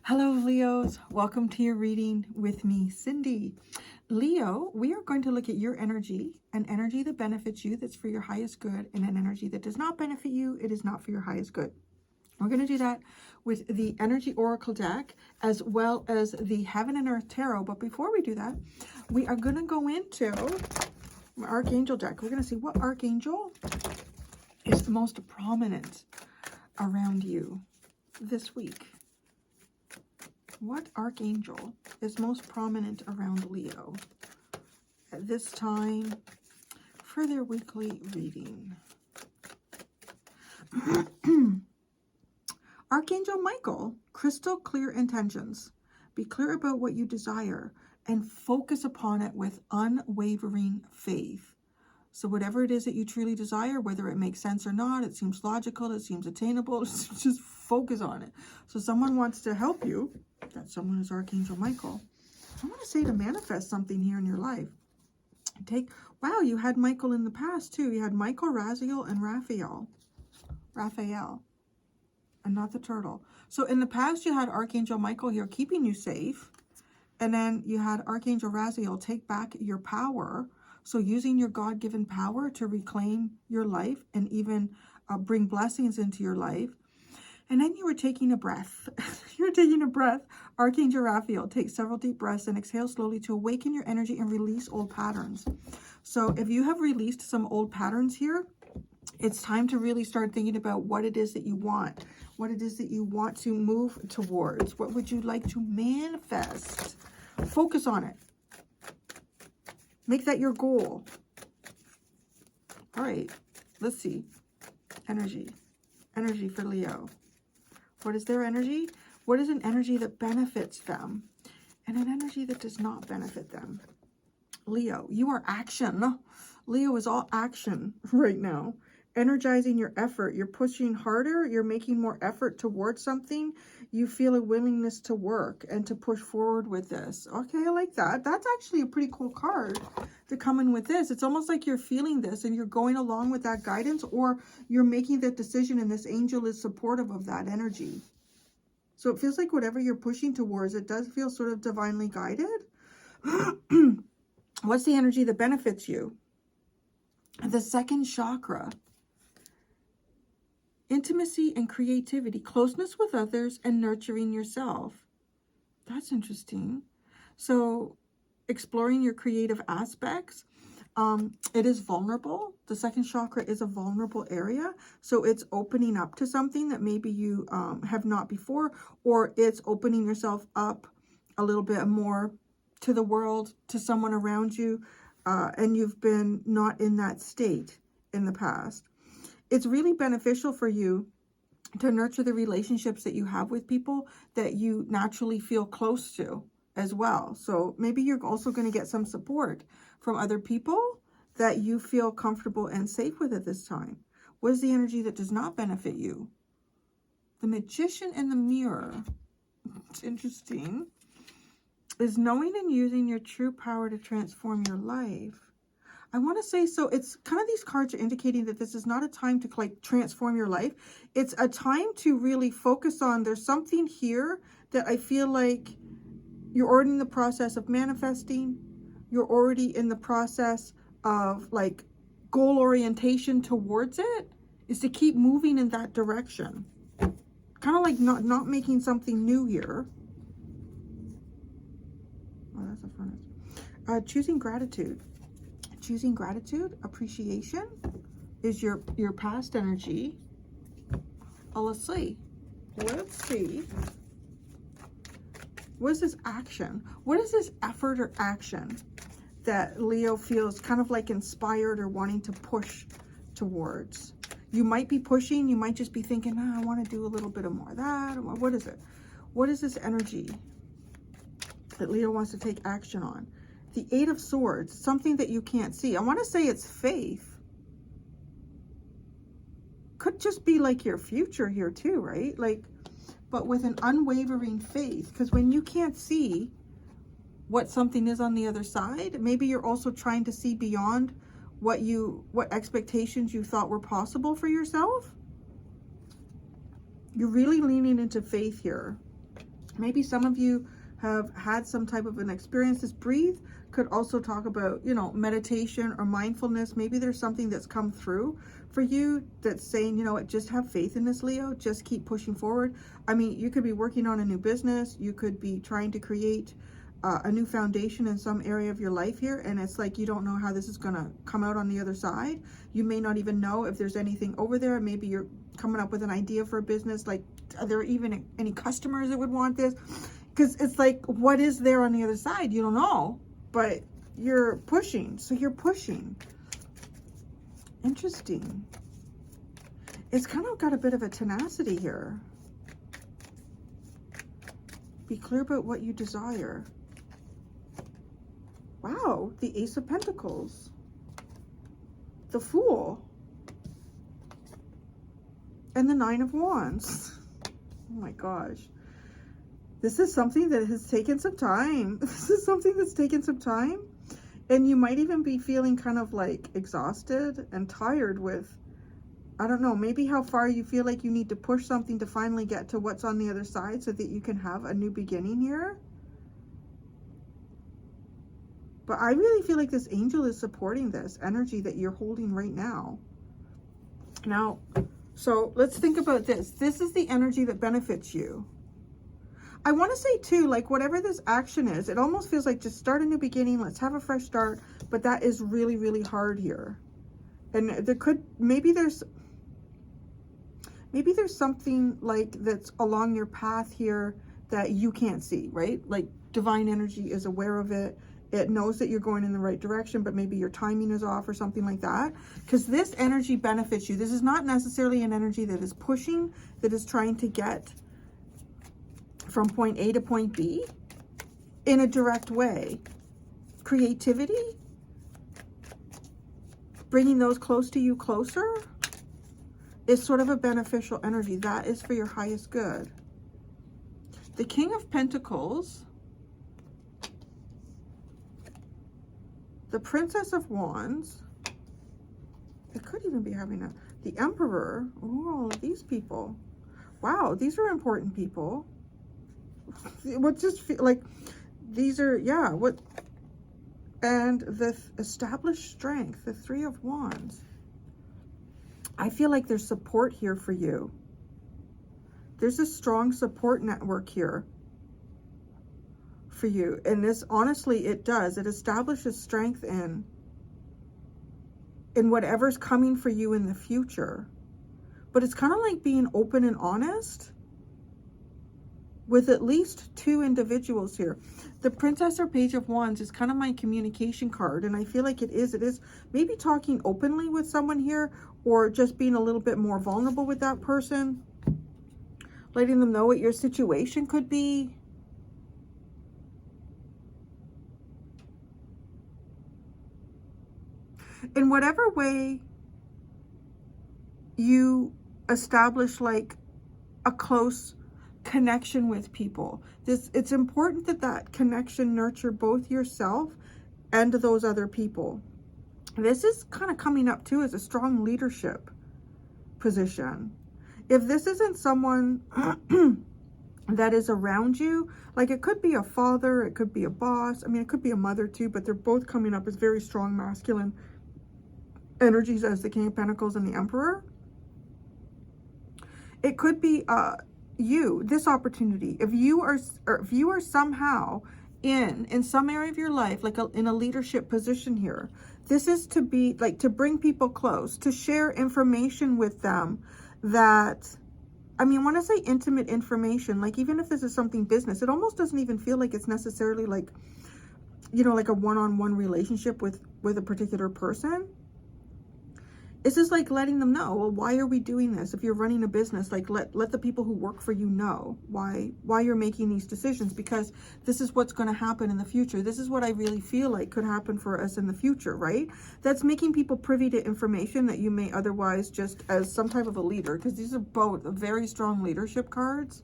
Hello, Leos. Welcome to your reading with me, Cindy. Leo, we are going to look at your energy, an energy that benefits you, that's for your highest good, and an energy that does not benefit you, it is not for your highest good. We're going to do that with the Energy Oracle deck, as well as the Heaven and Earth Tarot. But before we do that, we are going to go into my Archangel deck. We're going to see what Archangel is the most prominent around you this week. What Archangel is most prominent around Leo at this time for their weekly reading? Archangel Michael, crystal clear intentions. Be clear about what you desire and focus upon it with unwavering faith. So whatever it is that you truly desire, whether it makes sense or not, it seems logical, it seems attainable, just focus on it. So someone wants to help you. That someone is Archangel Michael. I want to say to manifest something here in your life. Wow, you had Michael in the past too. You had Michael, Raziel, and Raphael, and not the turtle. So in the past, you had Archangel Michael here keeping you safe. And then you had Archangel Raziel take back your power. So using your God-given power to reclaim your life and even bring blessings into your life. And then you were taking a breath. You're taking a breath. Archangel Raphael, take several deep breaths and exhale slowly to awaken your energy and release old patterns. So if you have released some old patterns here, it's time to really start thinking about what it is that you want. What it is that you want to move towards. What would you like to manifest? Focus on it. Make that your goal. All right, let's see. Energy for Leo. What is their energy? What is an energy that benefits them? And an energy that does not benefit them? Leo, you are action. Leo is all action right now. Energizing your effort. You're pushing harder. You're making more effort towards something. You feel a willingness to work and to push forward with this. Okay, I like that. That's actually a pretty cool card to come in with this. It's almost like you're feeling this and you're going along with that guidance, or you're making that decision and this angel is supportive of that energy. So it feels like whatever you're pushing towards, it does feel sort of divinely guided. What's the energy that benefits you? The second chakra. Intimacy and creativity, closeness with others, and nurturing yourself. That's interesting. So exploring your creative aspects. It is vulnerable. The second chakra is a vulnerable area. So it's opening up to something that maybe you have not before, or it's opening yourself up a little bit more to the world, to someone around you, and you've been not in that state in the past. It's really beneficial for you to nurture the relationships that you have with people that you naturally feel close to as well. So maybe you're also going to get some support from other people that you feel comfortable and safe with at this time. What is the energy that does not benefit you? The Magician and the Mirror. It's interesting. Is knowing and using your true power to transform your life. I want to say, so it's kind of, these cards are indicating that this is not a time to like transform your life. It's a time to really focus on, there's something here that I feel like you're already in the process of manifesting. You're already in the process of like goal orientation towards it, is to keep moving in that direction. Kind of like not making something new here. Oh, that's a furnace. Choosing gratitude. Choosing gratitude, appreciation is your past energy. Oh, let's see. What is this action? What is this effort or action that Leo feels kind of like inspired or wanting to push towards? You might be pushing, you might just be thinking, I want to do a little bit of more of that. What is it? What is this energy that Leo wants to take action on? The Eight of Swords, something that you can't see. I want to say it's faith. Could just be like your future here too, right? Like, but with an unwavering faith. Because when you can't see what something is on the other side, maybe you're also trying to see beyond what expectations you thought were possible for yourself. You're really leaning into faith here. Maybe some of you have had some type of an experience. This breathe could also talk about, you know, meditation or mindfulness. Maybe there's something that's come through for you that's saying, you know what, just have faith in this, Leo. Just keep pushing forward. I mean, you could be working on a new business. You could be trying to create a new foundation in some area of your life here, and it's like you don't know how this is going to come out on the other side. You may not even know if there's anything over there. Maybe you're coming up with an idea for a business, like are there even any customers that would want this? Because it's like, what is there on the other side? You don't know, but you're pushing. So you're pushing. Interesting. It's kind of got a bit of a tenacity here. Be clear about what you desire. Wow, the Ace of Pentacles. The Fool. And the Nine of Wands. Oh my gosh. This is something that has taken some time. This is something that's taken some time. And you might even be feeling kind of like exhausted and tired with, I don't know, maybe how far you feel like you need to push something to finally get to what's on the other side so that you can have a new beginning here. But I really feel like this angel is supporting this energy that you're holding right now. Now, so let's think about this. This is the energy that benefits you. I want to say too, like whatever this action is, it almost feels like just start a new beginning. Let's have a fresh start. But that is really, really hard here. And there could, maybe there's something like that's along your path here that you can't see, right? Like divine energy is aware of it. It knows that you're going in the right direction, but maybe your timing is off or something like that. Because this energy benefits you. This is not necessarily an energy that is pushing, that is trying to get from point A to point B in a direct way. Creativity, bringing those close to you closer, is sort of a beneficial energy. That is for your highest good. The King of Pentacles, the Princess of Wands, it could even be having the Emperor. Oh, these people. Wow, these are important people. What just feel like these are, yeah, what, and the established strength, the Three of Wands. I feel like there's support here for you. There's a strong support network here for you. And this, honestly, it does. It establishes strength in whatever's coming for you in the future. But it's kind of like being open and honest with at least two individuals here. The Princess or Page of Wands is kind of my communication card, and I feel like it is maybe talking openly with someone here, or just being a little bit more vulnerable with that person, letting them know what your situation could be. In whatever way you establish like a close connection with people, it's important that that connection nurture both yourself and those other people. This is kind of coming up too as a strong leadership position. If this isn't someone that is around you, like it could be a father, it could be a boss, I mean it could be a mother too, but they're both coming up as very strong masculine energies as the King of Pentacles and the Emperor. It could be this opportunity. If you are somehow in some area of your life, like in a leadership position here, this is to be like to bring people close, to share information with them that, I mean, when I say intimate information, like even if this is something business, it almost doesn't even feel like it's necessarily like, you know, like a one-on-one relationship with a particular person. It's just like letting them know, well, why are we doing this? If you're running a business, like let the people who work for you know why you're making these decisions, because this is what's going to happen in the future. This is what I really feel like could happen for us in the future, right? That's making people privy to information that you may otherwise just as some type of a leader, because these are both very strong leadership cards.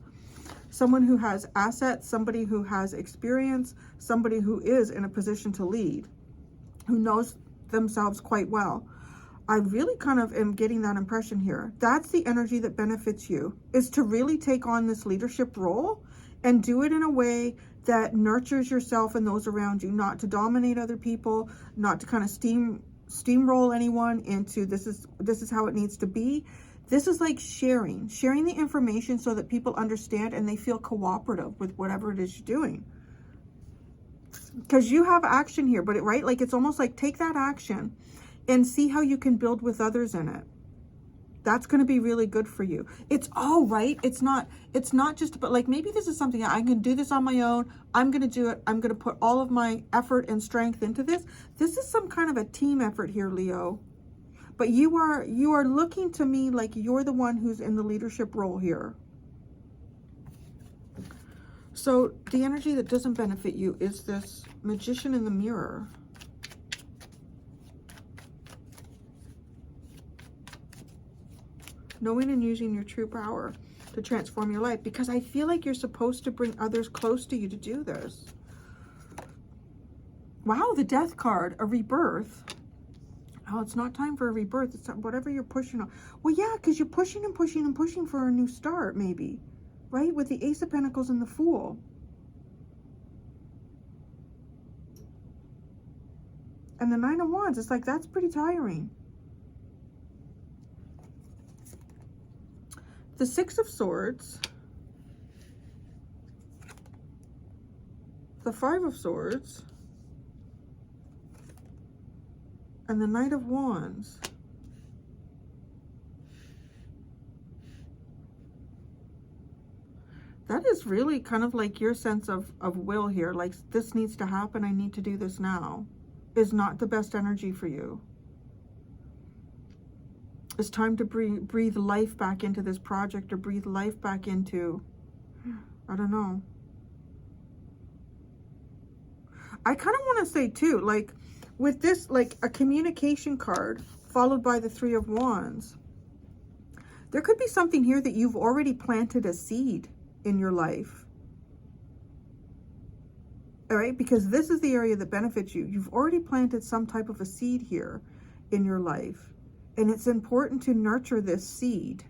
Someone who has assets, somebody who has experience, somebody who is in a position to lead, who knows themselves quite well. I really kind of am getting that impression here. That's the energy that benefits you, is to really take on this leadership role and do it in a way that nurtures yourself and those around you, not to dominate other people, not to kind of steamroll anyone into this is how it needs to be. This is like sharing the information so that people understand and they feel cooperative with whatever it is you're doing. Because you have action here, but right, like it's almost like take that action and see how you can build with others in it. That's going to be really good for you. It's all right. It's not just, but like maybe this is something I can do this on my own. I'm going to do it. I'm going to put all of my effort and strength into this. This is some kind of a team effort here, Leo. But you are looking to me like you're the one who's in the leadership role here. So the energy that doesn't benefit you is this Magician in the Mirror. Knowing and using your true power to transform your life, because I feel like you're supposed to bring others close to you to do this. Wow, the Death card, a rebirth. Oh, it's not time for a rebirth. It's whatever you're pushing on. Well, yeah, because you're pushing and pushing and pushing for a new start, maybe. Right? With the Ace of Pentacles and the Fool. And the Nine of Wands, it's like, that's pretty tiring. The Six of Swords. The Five of Swords. And the Knight of Wands. That is really kind of like your sense of will here. Like, this needs to happen. I need to do this now. Is not the best energy for you. It's time to breathe life back into this project, or breathe life back into, I don't know. I kind of want to say too, like with this, like a communication card followed by the Three of Wands. There could be something here that you've already planted a seed in your life. All right, because this is the area that benefits you. You've already planted some type of a seed here in your life. And it's important to nurture this seed.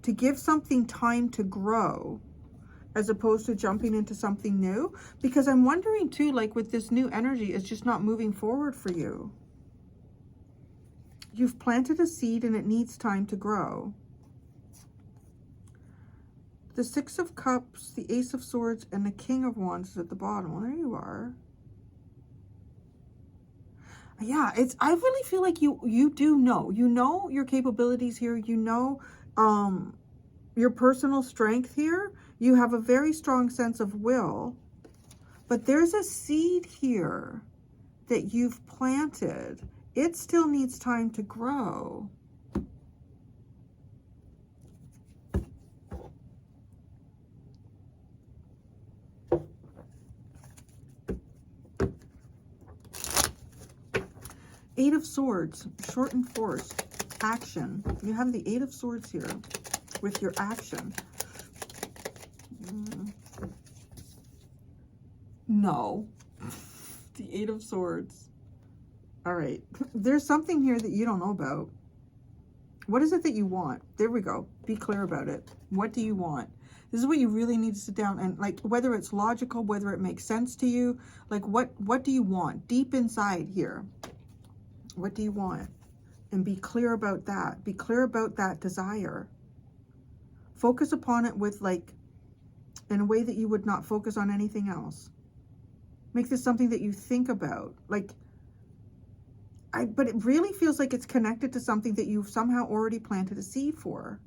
To give something time to grow, as opposed to jumping into something new. Because I'm wondering too, like with this new energy, it's just not moving forward for you. You've planted a seed and it needs time to grow. The Six of Cups, the Ace of Swords, and the King of Wands is at the bottom. Well, there you are. Yeah, I really feel like you do know. You know your capabilities here. You know your personal strength here. You have a very strong sense of will. But there's a seed here that you've planted. It still needs time to grow. Eight of Swords, short and force, action. You have the Eight of Swords here with your action. No. The Eight of Swords. All right. There's something here that you don't know about. What is it that you want? There we go. Be clear about it. What do you want? This is what you really need to sit down and, like, whether it's logical, whether it makes sense to you, like what do you want deep inside here? What do you want? And be clear about that. Be clear about that desire. Focus upon it with, like, in a way that you would not focus on anything else. Make this something that you think about. Like, but it really feels like it's connected to something that you've somehow already planted a seed for.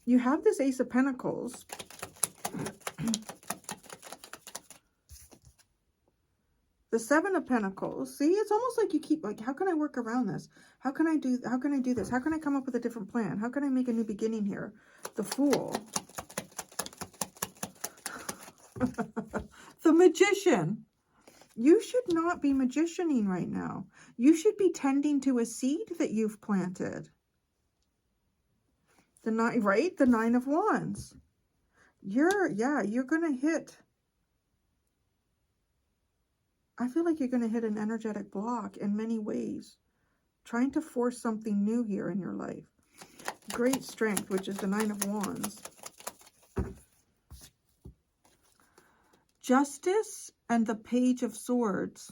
You have this Ace of Pentacles. The Seven of Pentacles. See, it's almost like you keep, like, how can I work around this? How can I do this? How can I come up with a different plan? How can I make a new beginning here? The Fool. The Magician. You should not be magicianing right now. You should be tending to a seed that you've planted. The nine, right? The Nine of Wands. You're going to hit I feel like you're going to hit an energetic block in many ways. Trying to force something new here in your life. Great strength, which is the Nine of Wands. Justice and the Page of Swords.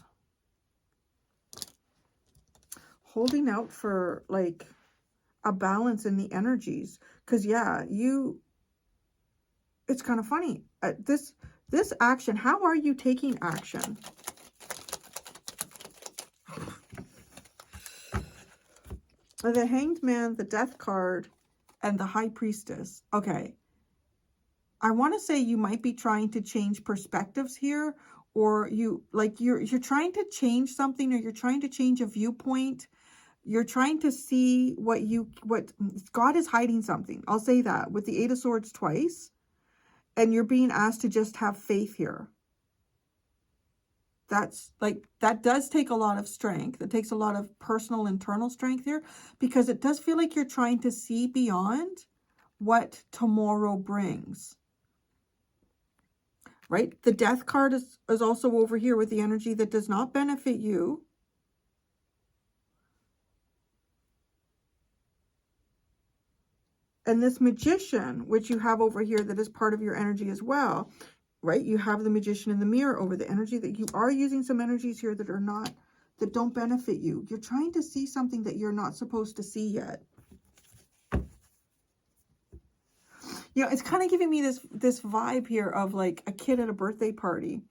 Holding out for like a balance in the energies. Because yeah, it's kind of funny. This action, how are you taking action? The Hanged Man, the Death card, and the High Priestess. Okay. I want to say you might be trying to change perspectives here, or you're trying to change something, or you're trying to change a viewpoint. You're trying to see what God is hiding something. I'll say that with the Eight of Swords twice, and you're being asked to just have faith here. That does take a lot of strength. It takes a lot of personal, internal strength here, because it does feel like you're trying to see beyond what tomorrow brings. Right? The Death card is also over here with the energy that does not benefit you. And this Magician, which you have over here, that is part of your energy as well, right? You have the Magician in the mirror over the energy, that you are using some energies here that don't benefit you. You're trying to see something that you're not supposed to see yet. You know, it's kind of giving me this vibe here of like a kid at a birthday party,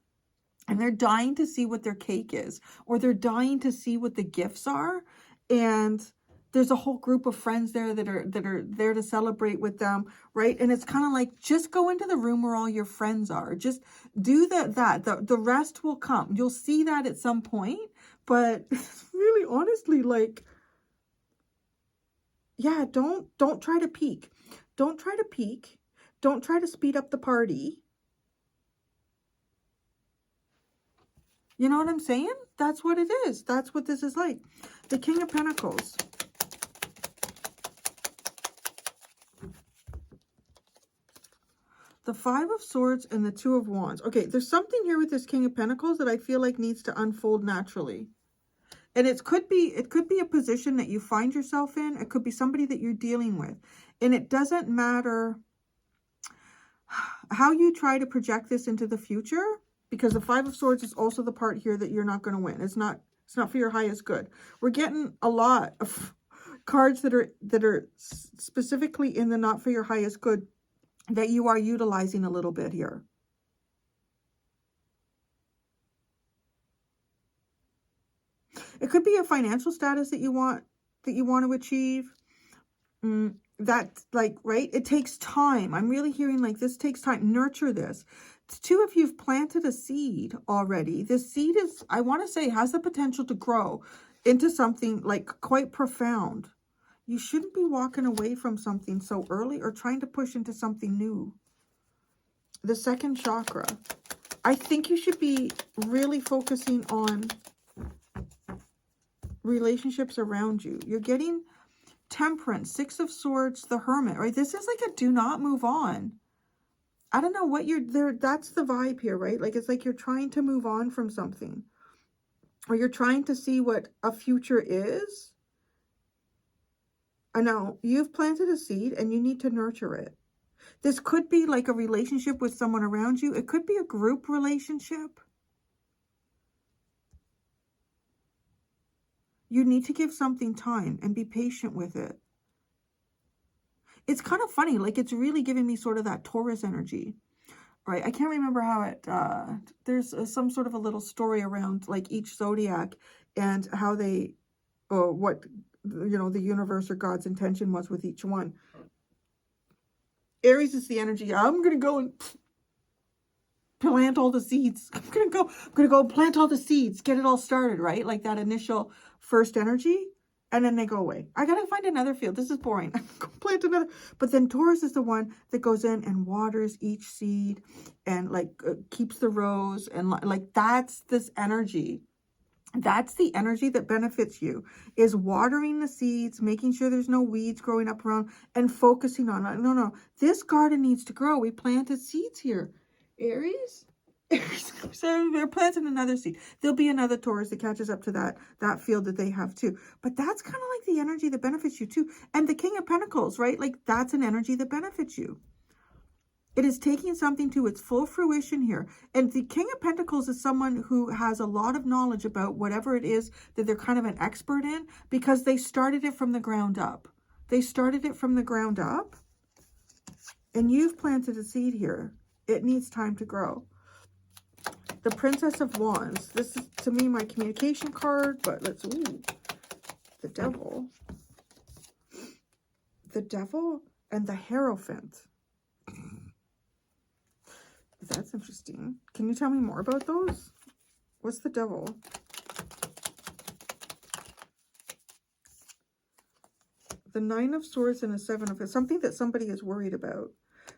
and they're dying to see what their cake is, or they're dying to see what the gifts are, and there's a whole group of friends there that are there to celebrate with them, right? And it's kind of like, just go into the room where all your friends are. Just do the rest will come. You'll see that at some point, but really, honestly, like, yeah, don't try to peek. Don't try to peek. Don't try to speed up the party. You know what I'm saying? That's what it is. That's what this is like. The King of Pentacles. The Five of Swords and the Two of Wands. Okay, there's something here with this King of Pentacles that I feel like needs to unfold naturally. And it could be a position that you find yourself in. It could be somebody that you're dealing with. And it doesn't matter how you try to project this into the future, because the Five of Swords is also the part here that you're not going to win. It's not for your highest good. We're getting a lot of cards that are specifically in the not for your highest good that you are utilizing a little bit here. It could be a financial status that you want to achieve. That's like, right? It takes time. I'm really hearing like this takes time. Nurture this. Two of you've planted a seed already. This seed is, I want to say, has the potential to grow into something like quite profound. You shouldn't be walking away from something so early or trying to push into something new. The second chakra. I think you should be really focusing on relationships around you. You're getting Temperance, Six of Swords, the Hermit, right? This is like a do not move on. I don't know what you're there. That's the vibe here, right? Like, it's like you're trying to move on from something, or you're trying to see what a future is. I know you've planted a seed and you need to nurture it. This could be like a relationship with someone around you. It could be a group relationship. You need to give something time and be patient with it. It's kind of funny. Like, it's really giving me sort of that Taurus energy, right? I can't remember how it, there's some sort of a little story around like each zodiac and how they, what, you know, the universe or God's intention was with each one. Aries is the energy. I'm going to go and plant all the seeds. I'm going to go plant all the seeds, get it all started, right? Like that initial first energy, and then they go away. I got to find another field. This is boring. I'm going to plant another. But then Taurus is the one that goes in and waters each seed and like keeps the rows. And like that's this energy. That's the energy that benefits you, is watering the seeds, making sure there's no weeds growing up around, and focusing on it. No, this garden needs to grow. We planted seeds here. Aries, So they're planting another seed. There'll be another Taurus that catches up to that field that they have too. But that's kind of like the energy that benefits you too. And the King of Pentacles, right? Like that's an energy that benefits you. It is taking something to its full fruition here. And the King of Pentacles is someone who has a lot of knowledge about whatever it is that they're kind of an expert in, because they started it from the ground up. They started it from the ground up. And you've planted a seed here. It needs time to grow. The Princess of Wands. This is, to me, my communication card, but let's, ooh, the Devil. The Devil and the Hierophant. That's interesting. Can you tell me more about those? What's the Devil? The Nine of Swords and the Seven of... Something that somebody is worried about.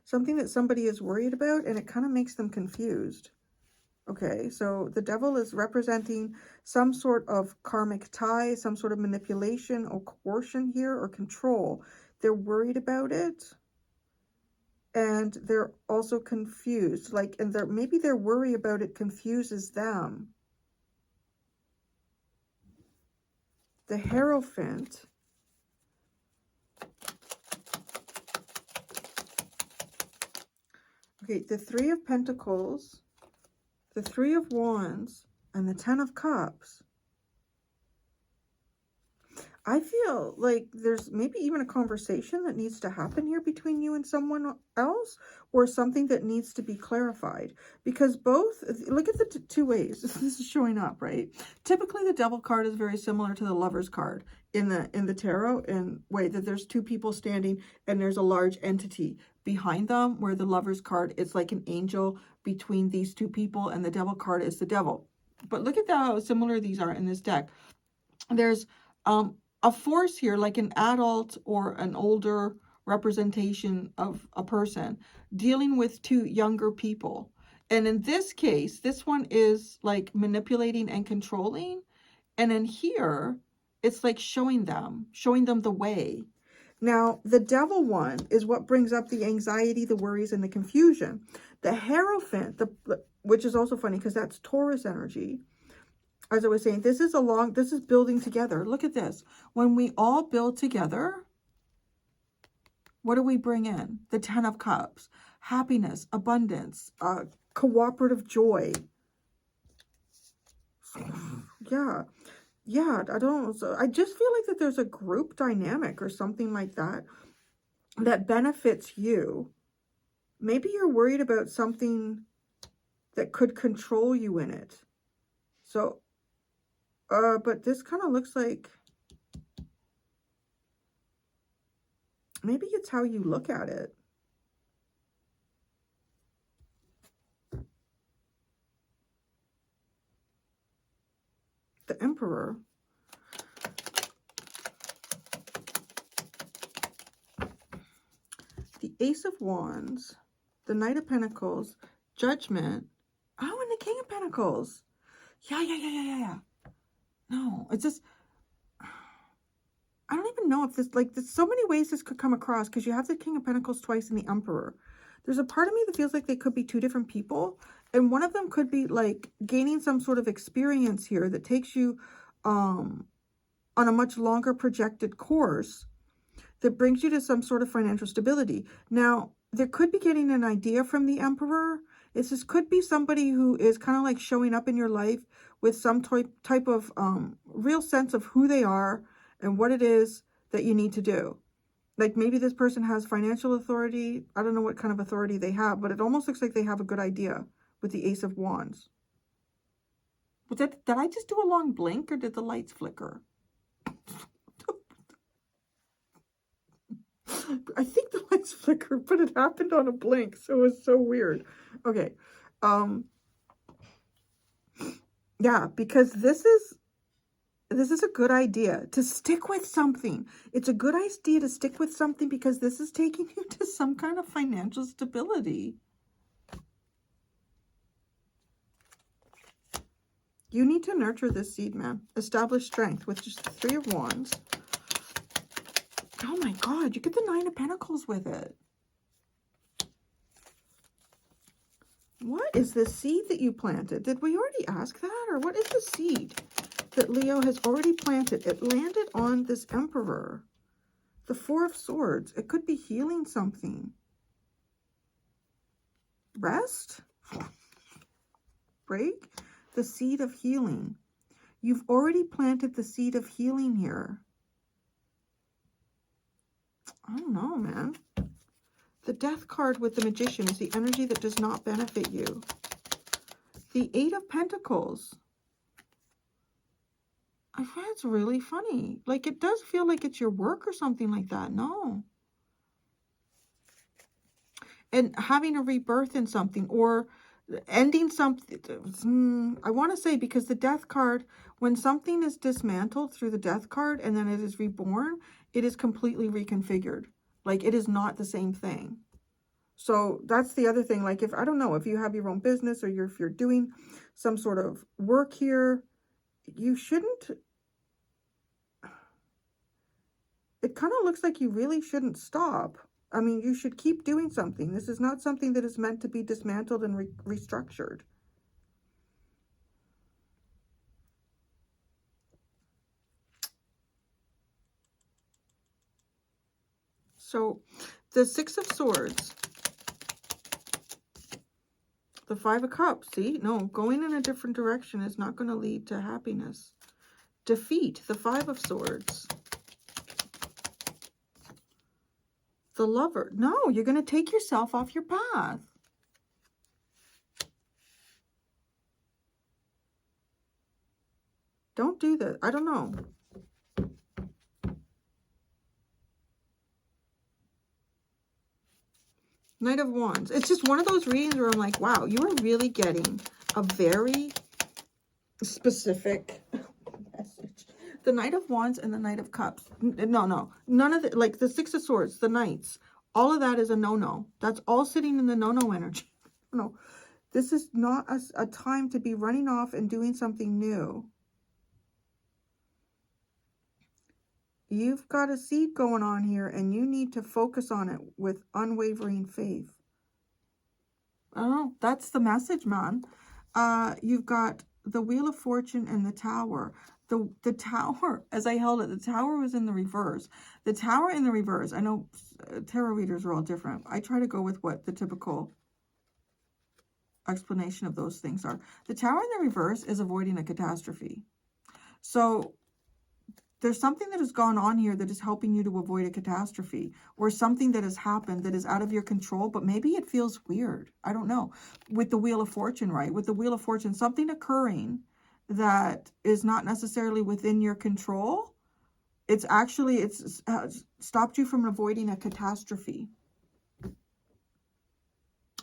Something that somebody is worried about, and it kind of makes them confused. Okay, so the Devil is representing some sort of karmic tie, some sort of manipulation or coercion here, or control. They're worried about it, and they're also confused. Like, and maybe their worry about it confuses them. The Hierophant. Okay, the Three of Pentacles, the Three of Wands, and the Ten of Cups. I feel like there's maybe even a conversation that needs to happen here between you and someone else, or something that needs to be clarified. Because both, look at the two ways this is showing up, right? Typically, the Devil card is very similar to the Lover's card in the tarot, in way that there's two people standing and there's a large entity behind them, where the Lover's card is like an angel between these two people, and the Devil card is the devil. But look at how similar these are in this deck. There's a force here, like an adult or an older representation of a person dealing with two younger people. And in this case, this one is like manipulating and controlling. And in here, it's like showing them the way. Now, the Devil one is what brings up the anxiety, the worries, and the confusion. The Hierophant, which is also funny because that's Taurus energy. As I was saying, this is building together. Look at this. When we all build together, what do we bring in? The Ten of Cups, happiness, abundance, cooperative joy. Yeah. I just feel like that there's a group dynamic or something like that that benefits you. Maybe you're worried about something that could control you in it. So, but this kind of looks like maybe it's how you look at it. The Emperor. The Ace of Wands. The Knight of Pentacles. Judgment. Oh, and the King of Pentacles. Yeah. No, it's just, I don't even know if this, like, there's so many ways this could come across, because you have the King of Pentacles twice and the Emperor. There's a part of me that feels like they could be two different people, and one of them could be, like, gaining some sort of experience here that takes you on a much longer projected course that brings you to some sort of financial stability. Now, there could be getting an idea from the Emperor. This could be somebody who is kind of like showing up in your life with some type of real sense of who they are and what it is that you need to do. Like maybe this person has financial authority. I don't know what kind of authority they have, but it almost looks like they have a good idea with the Ace of Wands. Did I just do a long blink, or did the lights flicker? I think the lights flickered, but it happened on a blink, so it was so weird. Okay. Yeah, because this is a good idea to stick with something. It's a good idea to stick with something because this is taking you to some kind of financial stability. You need to nurture this seed, man. Establish strength with just the Three of Wands. Oh my God, you get the Nine of Pentacles with it. What is the seed that you planted? Did we already ask that? Or what is the seed that Leo has already planted? It landed on this Emperor. The Four of Swords. It could be healing something. Rest? Break? The seed of healing. You've already planted the seed of healing here. I don't know, man. The Death card with the Magician is the energy that does not benefit you. The Eight of Pentacles. I find it's really funny. Like, it does feel like it's your work or something like that. No. And having a rebirth in something or ending something. I want to say, because the Death card, when something is dismantled through the Death card and then it is reborn, it is completely reconfigured. Like, it is not the same thing. So that's the other thing. Like, if, I don't know, if you have your own business or if you're doing some sort of work here, you shouldn't, it kind of looks like you really shouldn't stop. I mean, you should keep doing something. This is not something that is meant to be dismantled and restructured. So the Six of Swords, the Five of Cups, see? No, going in a different direction is not going to lead to happiness. Defeat, the Five of Swords. The Lover. No, you're going to take yourself off your path. Don't do that. I don't know. Knight of Wands. It's just one of those readings where I'm like, wow, you are really getting a very specific message. The Knight of Wands and the Knight of Cups. No. None of the, like the Six of Swords, the Knights, all of that is a no-no. That's all sitting in the no-no energy. No, this is not a time to be running off and doing something new. You've got a seed going on here and you need to focus on it with unwavering faith. I don't know. That's the message, man. You've got the Wheel of Fortune and the Tower. The Tower, as I held it, the Tower was in the reverse. The Tower in the reverse, I know tarot readers are all different. I try to go with what the typical explanation of those things are. The Tower in the reverse is avoiding a catastrophe. So there's something that has gone on here that is helping you to avoid a catastrophe, or something that has happened that is out of your control, but maybe it feels weird. I don't know. With the Wheel of Fortune, right? With the Wheel of Fortune, something occurring that is not necessarily within your control. It's stopped you from avoiding a catastrophe.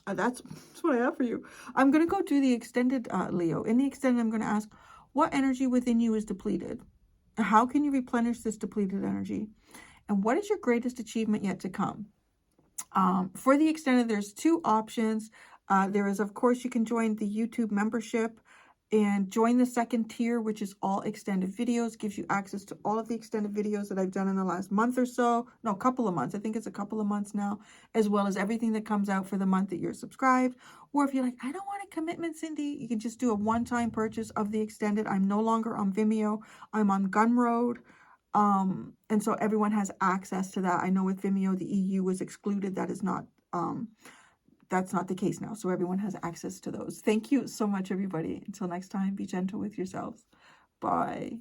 That's what I have for you. I'm going to go do the extended, Leo. In the extended, I'm going to ask, what energy within you is depleted? How can you replenish this depleted energy? And what is your greatest achievement yet to come? For the extended, there's two options. There is, of course, you can join the YouTube membership and join the second tier, which is all extended videos. Gives you access to all of the extended videos that I've done in the last month or so. No, a couple of months. I think it's a couple of months now, as well as everything that comes out for the month that you're subscribed. Or if you're like, I don't want a commitment, Cindy, you can just do a one-time purchase of the extended. I'm no longer on Vimeo. I'm on Gumroad. And so everyone has access to that. I know with Vimeo, the EU was excluded. That is not, that's not the case now. So everyone has access to those. Thank you so much, everybody. Until next time, be gentle with yourselves. Bye.